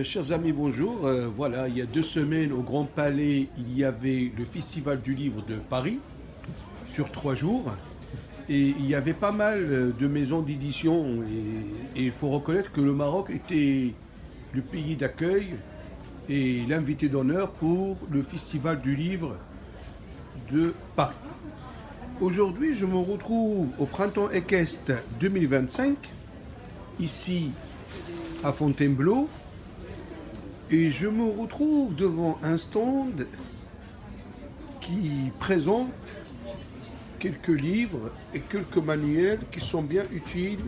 Chers amis, bonjour. Voilà, il y a 2 semaines au Grand Palais, il y avait le Festival du Livre de Paris sur 3 jours. Et il y avait pas mal de maisons d'édition. Et il faut reconnaître que le Maroc était le pays d'accueil et l'invité d'honneur pour le Festival du Livre de Paris. Aujourd'hui, je me retrouve au Printemps équestre 2025, ici à Fontainebleau. Et je me retrouve devant un stand qui présente quelques livres et quelques manuels qui sont bien utiles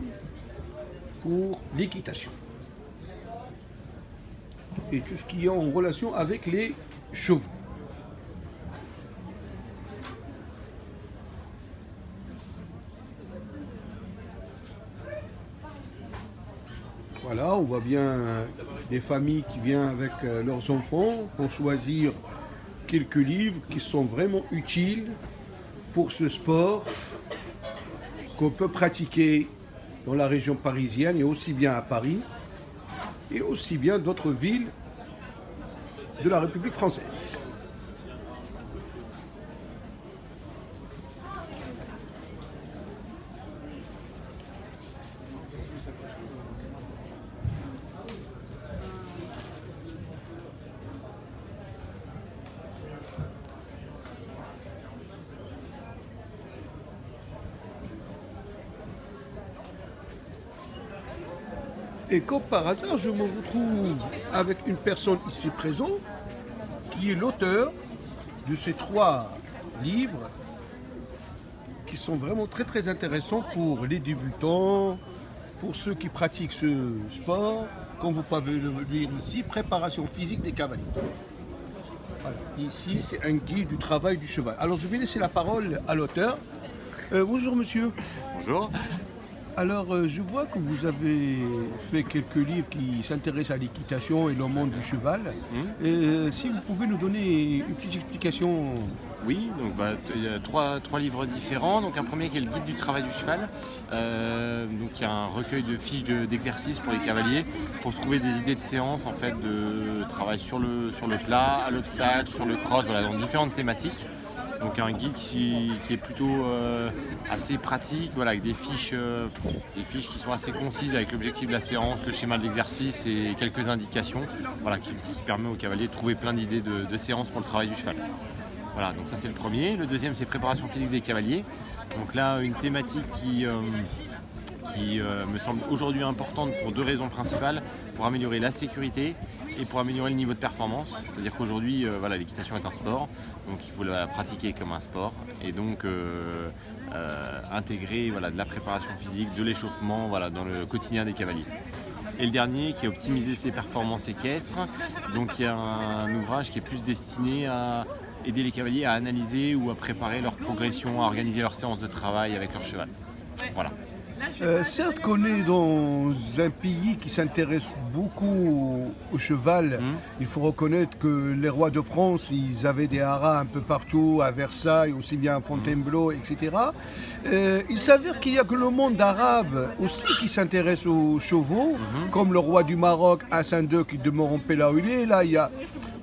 pour l'équitation et tout ce qui est en relation avec les chevaux. Voilà, on voit bien des familles qui viennent avec leurs enfants pour choisir quelques livres qui sont vraiment utiles pour ce sport qu'on peut pratiquer dans la région parisienne et aussi bien à Paris et aussi bien d'autres villes de la République française. Et comme par hasard, je me retrouve avec une personne ici présente qui est l'auteur de ces 3 livres qui sont vraiment très très intéressants pour les débutants, pour ceux qui pratiquent ce sport, comme vous pouvez le lire ici, préparation physique des cavaliers. Voilà. Ici, c'est un guide du travail du cheval. Alors, je vais laisser la parole à l'auteur. Bonjour monsieur. Bonjour. Alors, je vois que vous avez fait quelques livres qui s'intéressent à l'équitation et le monde du cheval. Si vous pouvez nous donner une petite explication. Oui, donc il y a trois livres différents. Donc un premier qui est le guide du travail du cheval. Donc il y a un recueil de fiches d'exercices pour les cavaliers pour trouver des idées de séances en fait de travail sur le plat, à l'obstacle, sur le cross, voilà, dans différentes thématiques. Donc un guide qui est plutôt assez pratique, voilà, avec des fiches qui sont assez concises avec l'objectif de la séance, le schéma de l'exercice et quelques indications, voilà, qui permet aux cavaliers de trouver plein d'idées de séances pour le travail du cheval. Voilà, donc ça c'est le premier. Le deuxième c'est préparation physique des cavaliers. Donc là une thématique qui me semble aujourd'hui importante pour 2 raisons principales, pour améliorer la sécurité et pour améliorer le niveau de performance. C'est-à-dire qu'aujourd'hui, voilà, l'équitation est un sport, donc il faut la pratiquer comme un sport et donc intégrer voilà, de la préparation physique, de l'échauffement voilà, dans le quotidien des cavaliers. Et le dernier qui est optimiser ses performances équestres. Donc il y a un ouvrage qui est plus destiné à aider les cavaliers à analyser ou à préparer leur progression, à organiser leur séance de travail avec leur cheval. Voilà. Certes qu'on est dans un pays qui s'intéresse beaucoup au cheval, il faut reconnaître que les rois de France, ils avaient des haras un peu partout, à Versailles, aussi bien à Fontainebleau, etc. Il s'avère qu'il y a que le monde arabe aussi qui s'intéresse aux chevaux, comme le roi du Maroc, Hassan II, qui demeure en paix là où il est. Là, il y a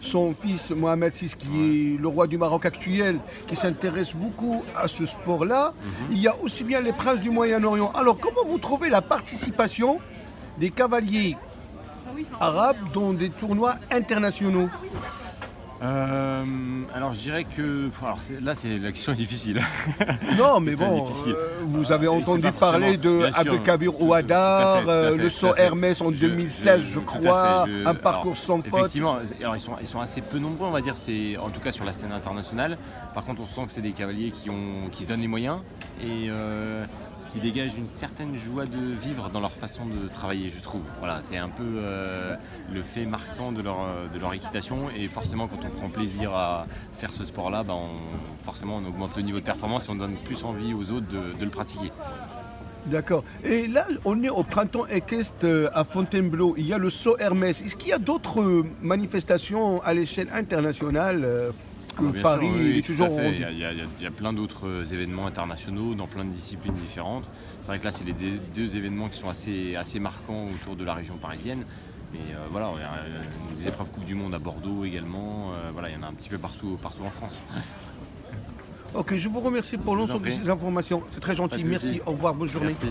son fils Mohamed VI, qui est le roi du Maroc actuel, qui s'intéresse beaucoup à ce sport-là. Il y a aussi bien les princes du Moyen-Orient. Alors, comment vous trouvez la participation des cavaliers arabes dans des tournois internationaux? Alors je dirais que là c'est la question est difficile. Non, mais C'est bon, difficile. vous avez entendu pas parler forcément- de bien sûr, Abdelkabir tout à Ouaddar, fait, le tout saut à fait. Hermès en 2016, je tout à crois, fait, un parcours sans faute. Effectivement, alors ils sont assez peu nombreux, on va dire, en tout cas sur la scène internationale. Par contre, on sent que c'est des cavaliers qui se donnent les moyens et qui dégagent une certaine joie de vivre dans leur façon de travailler, je trouve. Voilà, c'est un peu le fait marquant de leur équitation et forcément quand on prend plaisir à faire ce sport-là, forcément on augmente le niveau de performance et on donne plus envie aux autres de le pratiquer. D'accord. Et là, on est au printemps équestre à Fontainebleau. Il y a le saut Hermès. Est-ce qu'il y a d'autres manifestations à l'échelle internationale que Bien Paris sûr, oui, est tout toujours à fait. en- Il y a plein d'autres événements internationaux dans plein de disciplines différentes. C'est vrai que là, c'est les deux événements qui sont assez marquants autour de la région parisienne. Mais voilà, il y a des épreuves Coupe du Monde à Bordeaux également. Voilà, il y en a un petit peu partout en France. Ok, je vous remercie pour Je vous en l'ensemble de prie. ces informations. C'est très Pas gentil. de Merci. souci. Au revoir. Bonne journée. Merci.